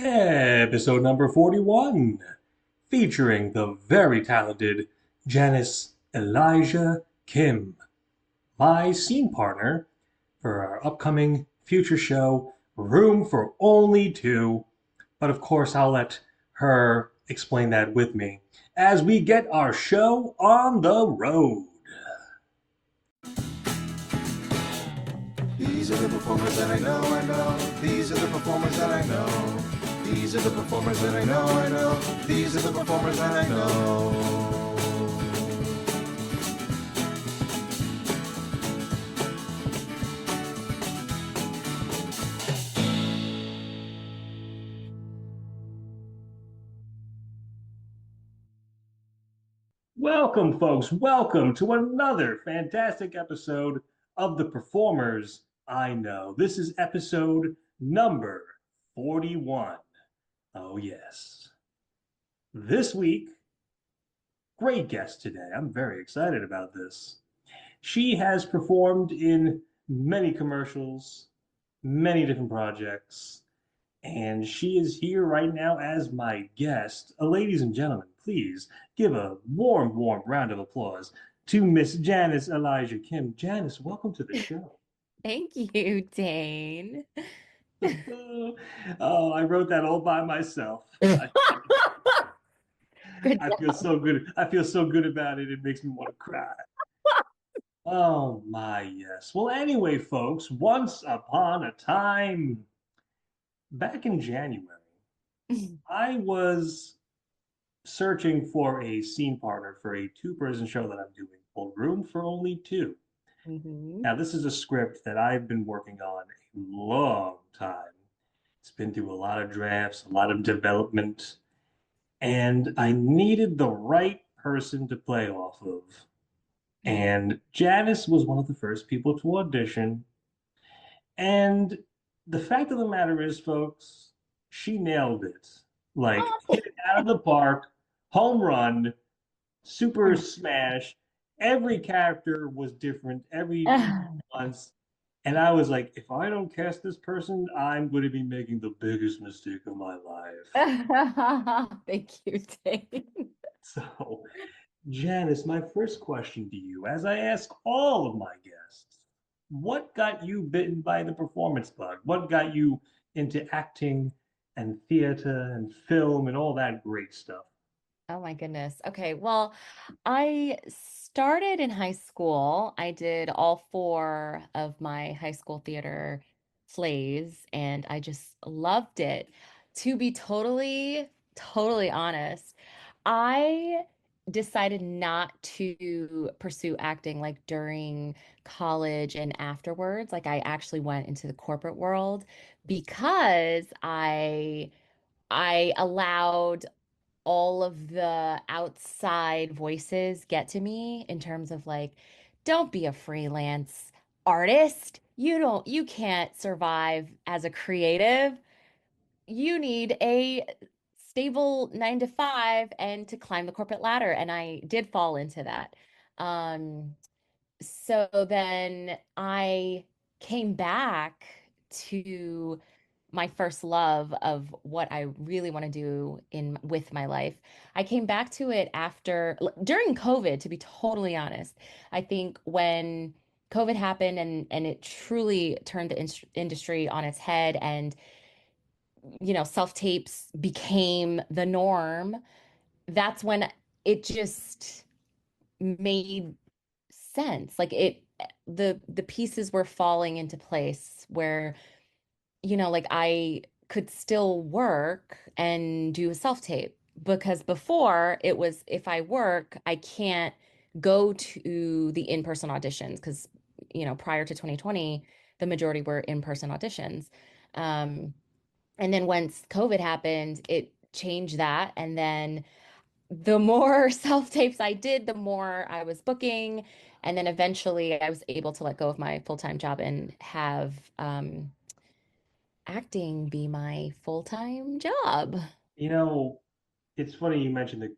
Episode number 41, featuring the very talented Janice Elijah-Kim, my scene partner for our upcoming future show, Room for Only Two. But of course, I'll let her explain that with me as we get our show on the road. These are the performers that I know. These are the performers that I know. These are the performers that I know. These are the performers that I know. Welcome, folks. Welcome to another fantastic episode of The Performers I Know. This is episode number 41. Oh, yes. This week, great guest today. I'm very excited about this. She has performed in many commercials, many different projects, and she is here right now as my guest. Ladies and gentlemen, please give a warm, warm round of applause to Miss Janice Elijah-Kim. Janice, welcome to the show. Thank you, Dane. Oh, I wrote that all by myself. I, Good I feel job. so good. I feel so good about it. It makes me want to cry. Oh my, yes. Well, anyway, folks, once upon a time, back in January, I was searching for a scene partner for a two-person show that I'm doing called Room for Only Two. hmm Now, this is a script that I've been working on a long time. It's been through a lot of drafts, a lot of development, and I needed the right person to play off of. And Janice was one of the first people to audition. And the fact of the matter is, folks, she nailed it. Like, hit it out of the park, home run, super smash. Every character was different every once. And I was like, if I don't cast this person, I'm going to be making the biggest mistake of my life. Thank you, Dane. So, Janice, my first question to you, as I ask all of my guests, what got you bitten by the performance bug? What got you into acting and theater and film and all that great stuff? Oh my goodness. Okay, well, I started in high school. I did all four of my high school theater plays, and I just loved it. To be totally honest, I decided not to pursue acting like during college and afterwards. Like I actually went into the corporate world because I allowed all of the outside voices get to me in terms of like, don't be a freelance artist. You can't survive as a creative. You need a stable 9 to 5 and to climb the corporate ladder. And I did fall into that. Um, so then I came back to my first love of what I really want to do in with my life. I came back to it after during COVID, to be totally honest. I think when COVID happened and it truly turned the industry on its head and self-tapes became the norm, that's when it just made sense. Like the pieces were falling into place where, like I could still work and do a self-tape because before it was if I work, I can't go to the in-person auditions because, prior to 2020, the majority were in-person auditions. Um, and then once COVID happened, it changed that. And then the more self-tapes I did, the more I was booking. And then eventually I was able to let go of my full-time job and have acting be my full-time job. You know, it's funny you mentioned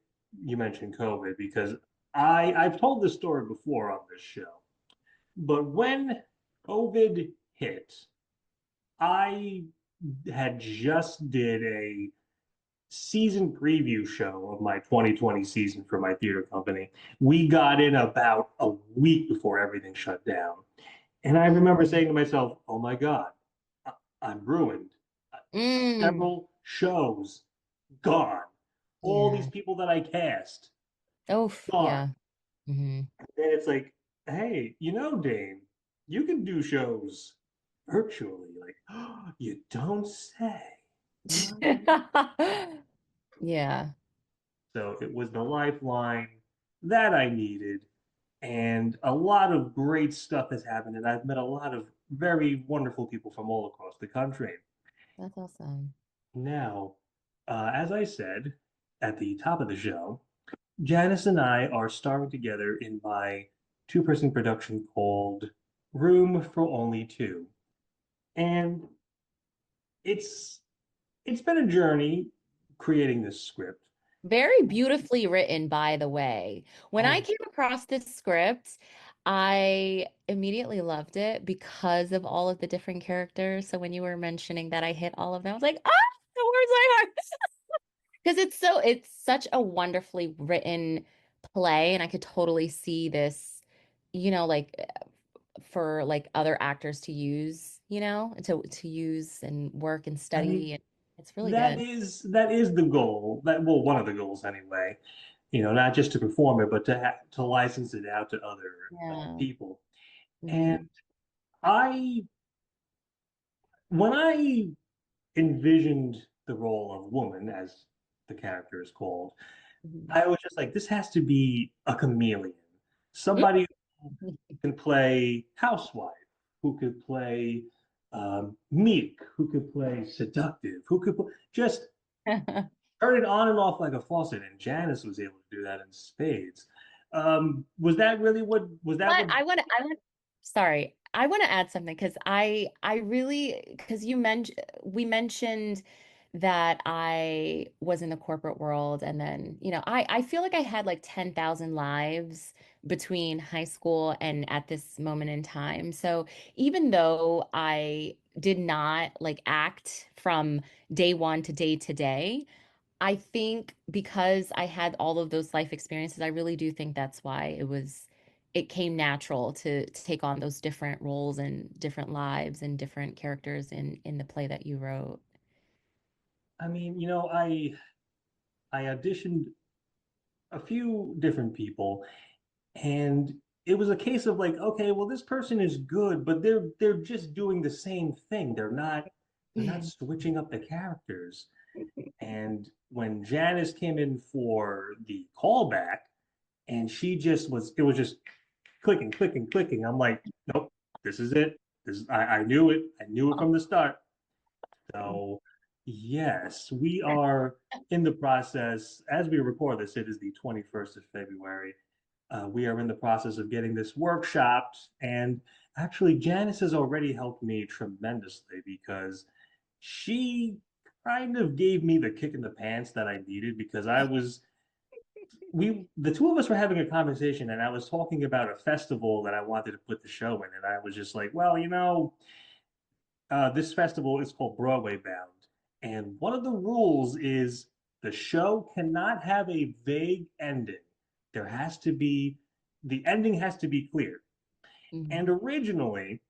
COVID because I've told this story before on this show, but when COVID hit, I had just did a season preview show of my 2020 season for my theater company. We got in about a week before everything shut down. And I remember saying to myself, oh my God, I'm ruined. Mm. Several shows gone. All these Yeah. people that I cast Oh, gone. yeah. Hmm. And it's like, hey, Dane, you can do shows virtually. Like, oh, you don't say. Yeah. So it was the lifeline that I needed. And a lot of great stuff has happened. And I've met a lot of very wonderful people from all across the country. That's awesome. Now, as I said at the top of the show, Janice and I are starring together in my two-person production called Room for Only Two. And it's it's been a journey creating this script. Very beautifully written, by the way. When I Oh, came across this script, I immediately loved it because of all of the different characters. So when you were mentioning that I hit all of them, I was like, ah, the words I heart. Because it's such a wonderfully written play, and I could totally see this, like for like other actors to use, to use and work and I mean, study. And it's really that good. is that is the goal. That well, one of the goals anyway. Not just to perform it, but to license it out to other Yeah. people. And Hmm. I, when I envisioned the role of woman, as the character is called, Hmm. I was just like, this has to be a chameleon, somebody who can play housewife, who could play meek, who could play seductive, who could just turn it on and off like a faucet. And Janice was able to do that in spades. Was that really what was that But what sorry, I want to add something because I really, because we mentioned that I was in the corporate world, and then, I feel like I had like 10,000 lives between high school and at this moment in time. So even though I did not like act from day one to day, I think because I had all of those life experiences, I really do think that's why it came natural to take on those different roles and different lives and different characters in the play that you wrote. I mean, I auditioned a few different people, and it was a case of like, okay, well, this person is good, but they're just doing the same thing. They're not switching up the characters. And when Janice came in for the callback, and it was just clicking, clicking, clicking. I'm like, nope, this is it. I knew it. I knew it from the start. So, yes, we are in the process. As we record this, it is the 21st of February. We are in the process of getting this workshopped. And actually, Janice has already helped me tremendously because she kind of gave me the kick in the pants that I needed because the two of us were having a conversation and I was talking about a festival that I wanted to put the show in. And I was just like, well, this festival is called Broadway Bound. And one of the rules is the show cannot have a vague ending. There has to be, the ending has to be clear. And Mhm. originally,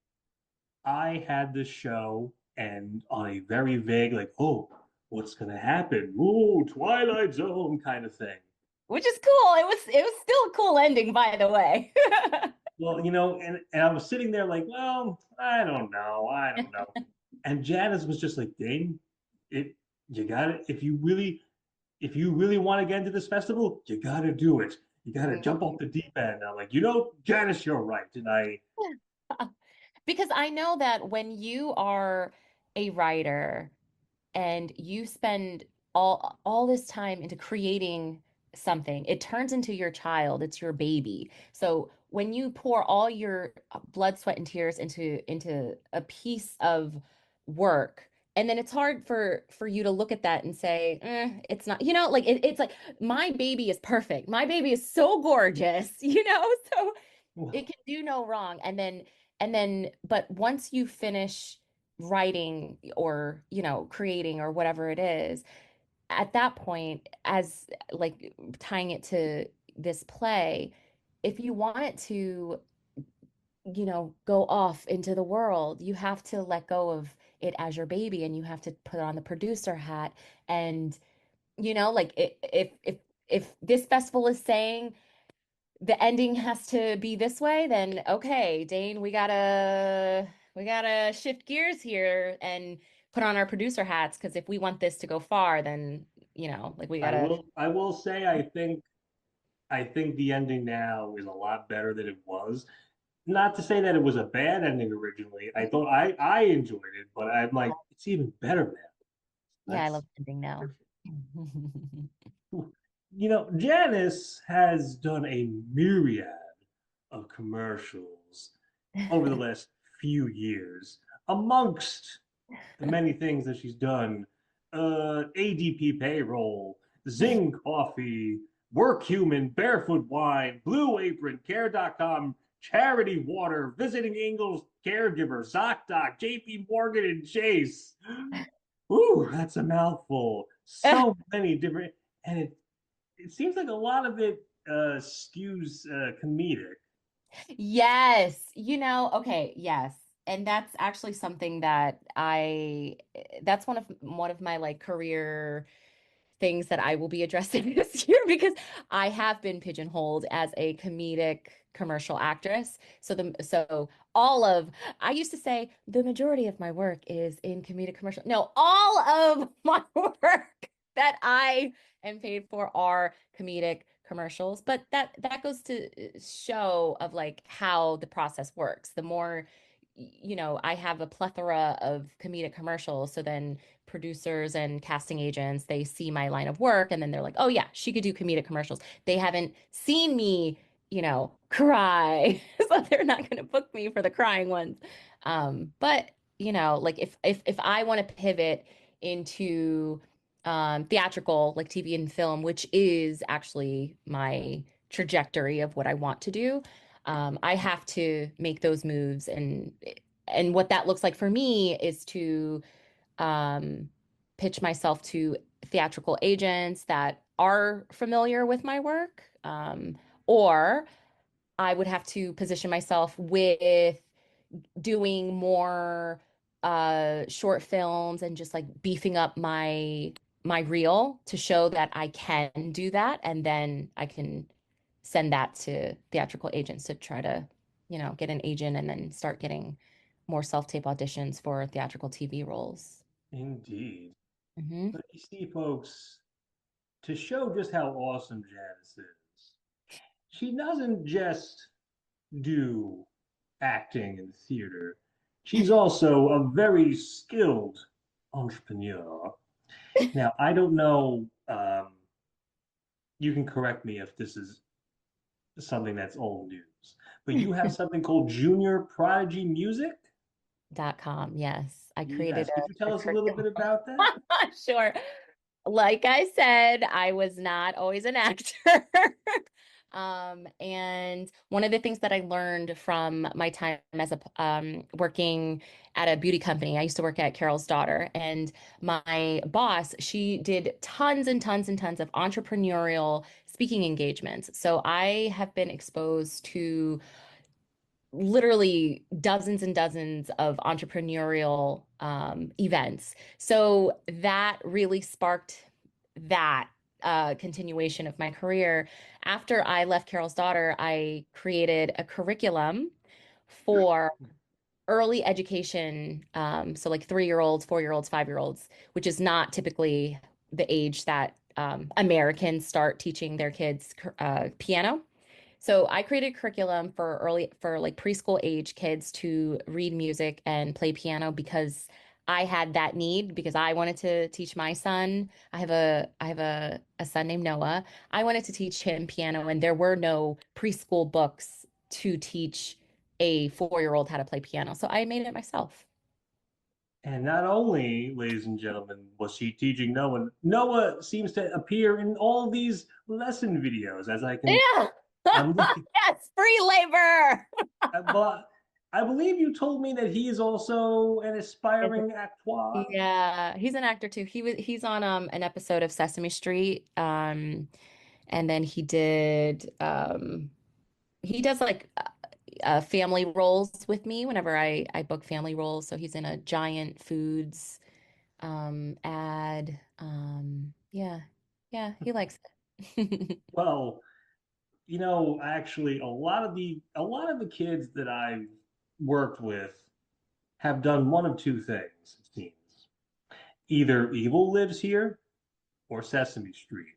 I had this show and on a very vague, like, oh, what's going to happen? Ooh, Twilight Zone kind of thing. Which is cool. It was still a cool ending, by the way. Well, and I was sitting there like, well, I don't know. I don't know. And Janice was just like, Dane, it you got it. If you really want to get into this festival, you got to do it. You got to jump off the deep end. I'm like, Janice, you're right. And I, Because I know that when you are a writer and you spend all this time into creating something, it turns into your child, it's your baby. So when you pour all your blood, sweat, and tears into a piece of work, and then it's hard for you to look at that and say, it's not, like it's like my baby is perfect. My baby is so gorgeous, so it well, can do no wrong. And then but once you finish writing or, creating or whatever it is, at that point, as like tying it to this play, if you want it to, go off into the world, you have to let go of it as your baby and you have to put on the producer hat. And, like if this festival is saying the ending has to be this way, then okay, Dane, we gotta shift gears here and put on our producer hats because if we want this to go far, then like we I gotta. will say I think the ending now is a lot better than it was. Not to say that it was a bad ending originally. I thought I enjoyed it, but I'm like, it's even better now. Yeah, I love That's ending now. wonderful. Janice has done a myriad of commercials over the last few years. Amongst the many things that she's done, ADP payroll, Zing coffee, Workhuman, Barefoot wine, Blue Apron, Care.com, Charity Water, Visiting Angels Caregiver, ZocDoc, JP Morgan and Chase. Ooh, that's a mouthful. So many different, and it seems like a lot of it skews comedic. Yes, okay, yes. And that's actually something that that's one of my like career things that I will be addressing this year because I have been pigeonholed as a comedic commercial actress. So all of I used to say the majority of my work is in comedic commercial. No, all of my work that I am paid for are comedic commercials, but that goes to show of like how the process works. The more I have a plethora of comedic commercials, so then producers and casting agents, they see my line of work and then they're like, oh yeah, she could do comedic commercials. They haven't seen me, cry. So they're not going to book me for the crying ones. But like if I want to pivot into theatrical, like TV and film, which is actually my trajectory of what I want to do, I have to make those moves and what that looks like for me is to um, pitch myself to theatrical agents that are familiar with my work, or I would have to position myself with doing more short films and just like beefing up my reel to show that I can do that, and then I can send that to theatrical agents to try to, get an agent and then start getting more self-tape auditions for theatrical TV roles. Indeed. Hmm. But you see, folks, to show just how awesome Janice is, she doesn't just do acting and theater. She's also a very skilled entrepreneur. Now, I don't know, you can correct me if this is something that's old news, but you have something called Junior Prodigy Music? .com. Yes, I created Yes. Could you tell a us a little curriculum. bit about that? Sure. Like I said, I was not always an actor. And one of the things that I learned from my time as a working at a beauty company, I used to work at Carol's Daughter, and my boss, she did tons and tons and tons of entrepreneurial speaking engagements. So I have been exposed to literally dozens and dozens of entrepreneurial events. So that really sparked that continuation of my career. After I left Carol's Daughter, I created a curriculum for early education. So like 3-year-olds, 4-year-olds, 5-year-olds, which is not typically the age that Americans start teaching their kids piano. So I created curriculum for like preschool age kids to read music and play piano because I had that need because I wanted to teach my son. I have a son named Noah. I wanted to teach him piano and there were no preschool books to teach a 4-year-old how to play piano. So I made it myself. And not only, ladies and gentlemen, was she teaching Noah, Noah seems to appear in all these lesson videos, as I can, Yeah. I'm looking, Yes, free labor. but I believe you told me that he is also an Is aspiring actor. Yeah, he's an actor too. He's on an episode of Sesame Street. And then he does like family roles with me whenever I book family roles. So he's in a Giant Foods ad. Yeah. Yeah, he likes it. Well, actually, a lot of the kids that I've worked with have done one of two things, it seems. Either Evil Lives Here or Sesame Street.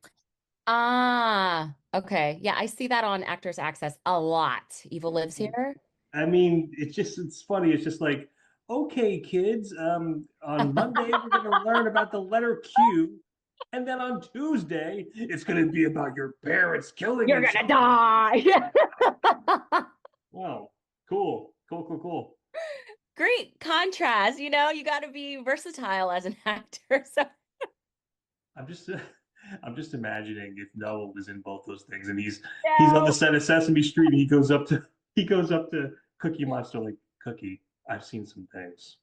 Ah, okay. Yeah, I see that on Actors Access a lot. Evil Lives Here. I mean, it's funny. It's just like, okay, kids, on Monday we're gonna learn about the letter Q, and then on Tuesday it's gonna be about your parents killing You're each gonna other. die. Wow, cool, cool, cool, cool. Great contrast, you got to be versatile as an actor. So I'm just I'm just imagining if Noah was in both those things and he's on the no. set of Sesame Street and he goes up to Cookie Monster like Cookie, I've seen some things.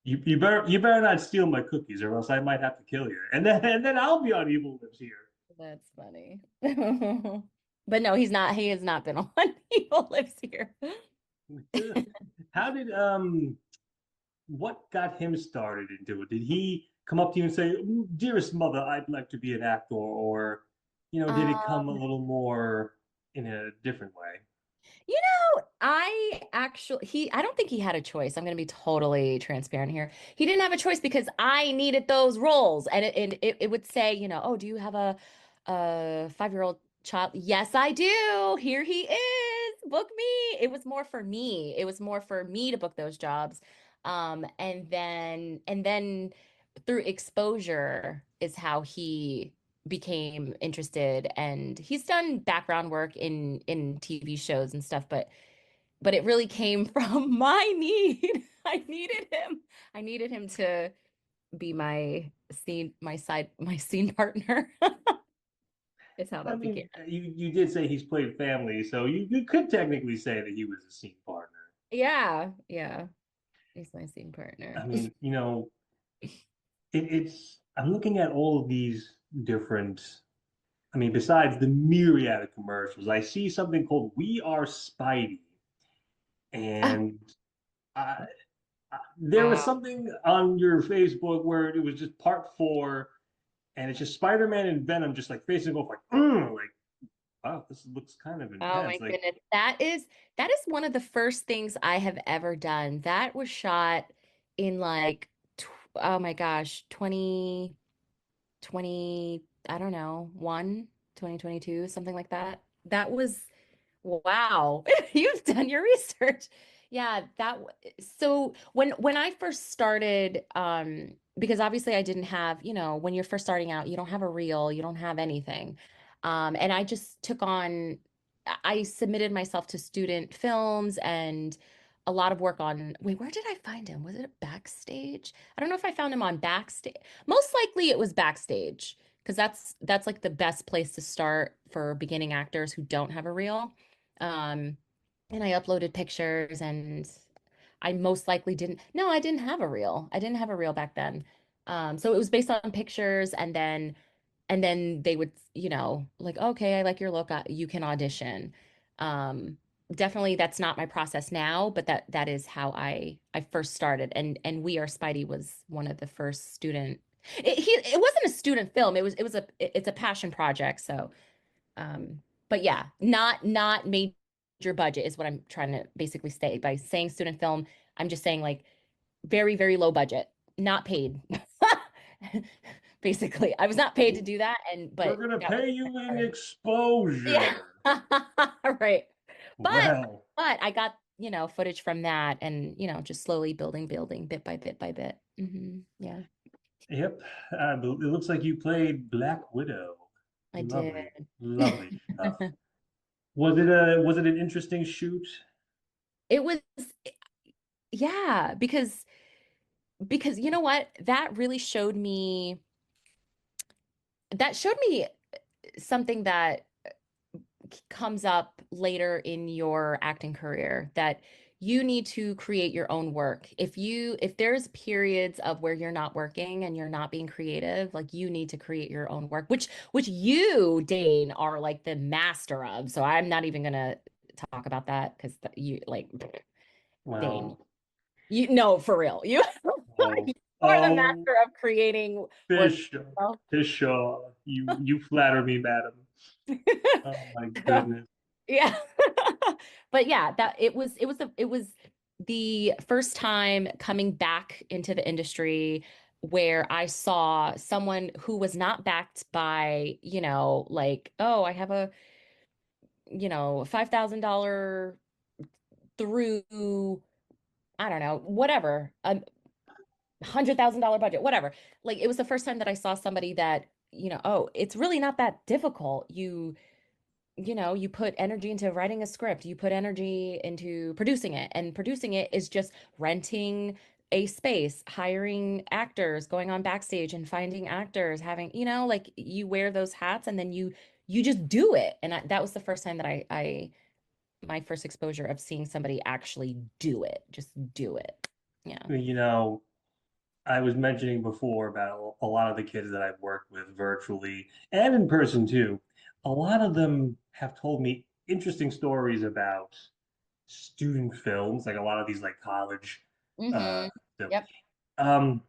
You better not steal my cookies or else I might have to kill you. And then I'll be on Evil Lives Here. That's funny. But no, he's not. He has not been on Evil Lives Here. How did what got him started into it? Did he come up to you and say, "Dearest mother, I'd like to be an actor," or did it come a Um, little more in a different way? I don't think he had a choice. I'm going to be totally transparent here. He didn't have a choice because I needed those roles. And it would say, oh, do you have a 5-year-old child? Yes, I do. Here he is. Book me. It was more for me. It was more for me to book those jobs. And then through exposure is how he became interested, and he's done background work in TV shows and stuff, but it really came from my need. I needed him to be my scene partner. Is how I that began. mean, you did say he's played family, so you could technically say that he was a scene partner. Yeah, yeah. He's my scene I partner. mean, it's I'm looking at all of these different. I mean, besides the myriad of commercials, I see something called "We Are Spidey," Oh, and there was wow. something on your Facebook where it was just part four, and it's just Spider-Man and Venom just like facing off, like wow, this looks kind of Oh my intense. Like, goodness. That is one of the first things I have ever done. That was shot in like oh my gosh, 2020, I don't know, 2022, something like that. That was wow. You've done your research. Yeah, so when I first started, because obviously I didn't have, when you're first starting out, you don't have a reel, you don't have anything. And I just took on, I submitted myself to student films and a lot of work on, wait, where did I find him? Was it Backstage? I don't know if I found him on Backstage. Most likely it was Backstage, because that's like the best place to start for beginning actors who don't have a reel. Um, and I uploaded pictures, and I most likely didn't. No, I didn't have a reel. I didn't have a reel back then. So it was based on pictures, and then they would, like, okay, I like your look. You can audition. Um, Definitely that's not my process now, but that is how I first started. And We Are Spidey was one of the first student. It wasn't a student film. It's a passion project. So but yeah, not major budget is what I'm trying to basically say by saying student film. I'm just saying like very, very low budget, not paid. Basically, I was not paid to do that, and we're but gonna that was pay you in started. Yeah, exposure. right. But Well, but I got footage from that, and just slowly building, bit by bit by bit. Yeah, yep. It looks like you played Black Widow. I did. Lovely, lovely stuff. Was it an interesting shoot? It was, yeah, because you know what? That showed me something that comes up later in your acting career, that you need to create your own work. If there's periods of where you're not working and you're not being creative, like you need to create your own work, which you, Dane, are like the master of. So I'm not even gonna talk about that because you like Dane. Well, You know, for real. You oh, you are the oh, master of creating work. Fish, Fishaw, you flatter me, madam. Oh my goodness. Yeah. But yeah, that it was the first time coming back into the industry where I saw someone who was not backed by, like, oh, I have a, $5,000 through, I don't know, whatever, a $100,000 budget, whatever. Like it was the first time that I saw somebody that, oh, it's really not that difficult. You put energy into writing a script, you put energy into producing it, and producing it is just renting a space, hiring actors, going on backstage and finding actors, having, like you wear those hats and then you just do it. And that was the first time that I my first exposure of seeing somebody actually do it, just do it. Yeah. You know, I was mentioning before about a lot of the kids that I've worked with virtually and in person too. A lot of them have told me interesting stories about student films, like a lot of these like college uh Mm-hmm. films. Yep. Um,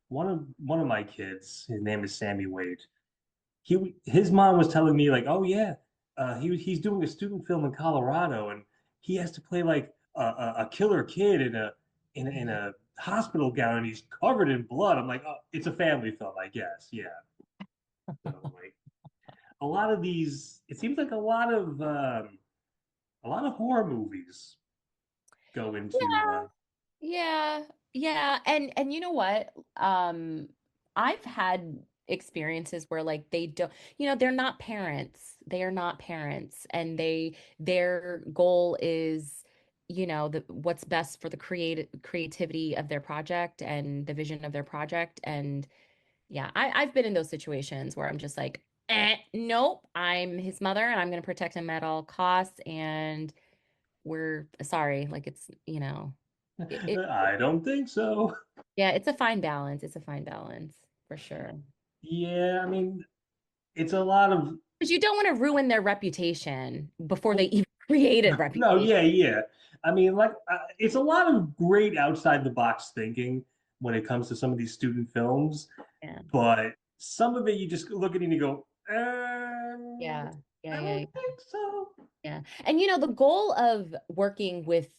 one of my kids, his name is Sammy Wade. His mom was telling me like, oh yeah, he's doing a student film in Colorado, and he has to play like a killer kid in Mhm. a hospital gown, and he's covered in blood. I'm like, oh, it's a family film, I guess. Yeah. So like a lot of these, it seems like a lot of horror movies go into Yeah, yeah. And you know what? I've had experiences where like they don't, they're not parents. They are not parents and their goal is, what's best for the creativity of their project and the vision of their project. And yeah, I've been in those situations where I'm just like, nope, I'm his mother and I'm gonna protect him at all costs. And we're sorry, like it's, I don't think so. yeah, it's a fine balance. It's a fine balance for sure. Yeah, I mean, it's a lot of Because you don't want to ruin their reputation before they well, even created no, reputation. yeah, yeah. I mean, like, it's a lot of great outside the box thinking when it comes to some of these student films, Yeah. but some of it you just look at it and you go, Yeah. Yeah. I Yeah. don't Yeah. think so. Yeah. And the goal of working with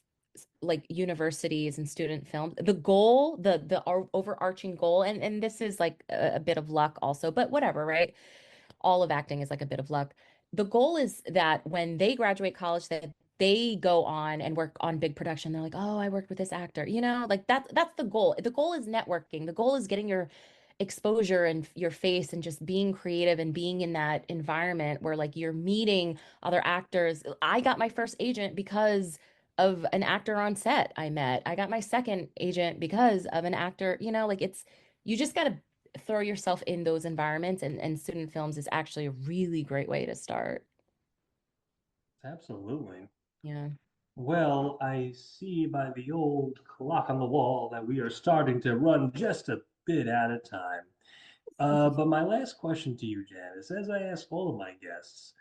like universities and student films, the goal, the overarching goal, and this is like a bit of luck also, but whatever, right? All of acting is like a bit of luck. The goal is that when they graduate college, that they go on and work on big production. They're like, oh, I worked with this actor, like that's the goal. The goal is networking. The goal is getting your exposure and your face and just being creative and being in that environment where like you're meeting other actors. I got my first agent because of an actor on set I met. I got my second agent because of an actor, like you just got to throw yourself in those environments and student films is actually a really great way to start. Absolutely. Yeah. Well, I see by the old clock on the wall that we are starting to run just a bit out of time. But my last question to you, Janice, as I ask all of my guests,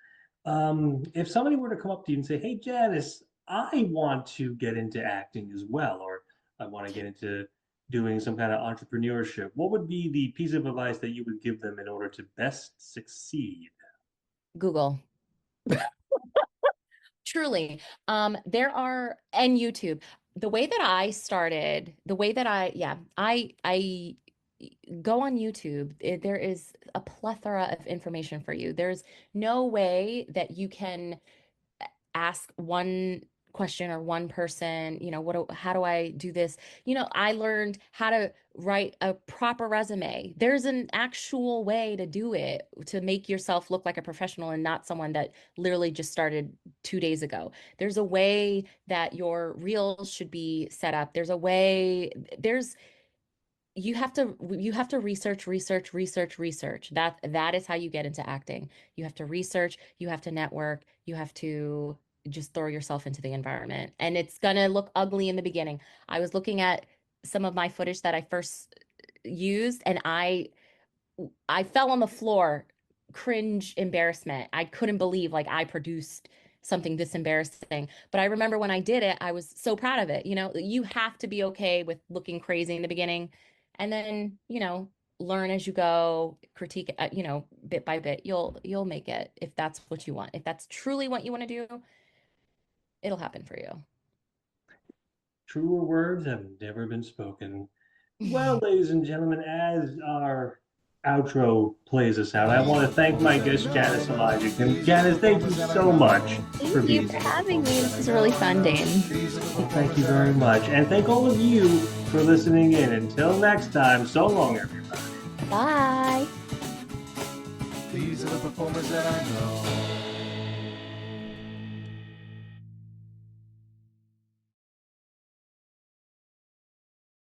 if somebody were to come up to you and say, "Hey, Janice, I want to get into acting as well, or I want to get into doing some kind of entrepreneurship," what would be the piece of advice that you would give them in order to best succeed? Google. Truly. There are, and YouTube. The way that I started, the way that yeah, I go on YouTube. There is a plethora of information for you. There's no way that you can ask one question or one person, how do I do this? I learned how to write a proper resume. There's an actual way to do it to make yourself look like a professional and not someone that literally just started 2 days ago. There's a way that your reels should be set up. There's a way, there's you have to research. That is how you get into acting. You have to research, you have to network, you have to just throw yourself into the environment. And it's gonna look ugly in the beginning. I was looking at some of my footage that I first used, and I fell on the floor, cringe embarrassment. I couldn't believe like I produced something this embarrassing. But I remember when I did it, I was so proud of it. You know, you have to be okay with looking crazy in the beginning and then, learn as you go, critique it, bit by bit. You'll make it if that's what you want. If that's truly what you want to do, it'll happen for Truer words have never been spoken. Well, you. ladies and gentlemen, as our outro plays us out, I want to thank my guest, Janice Elijah-Kim. Janice, thank you so much for Thank you being for here. having me. This is really fun, Dane. Well, thank you very much. And thank all of you for listening in. Until next time, so long, everybody. Bye. These are the performers that I know.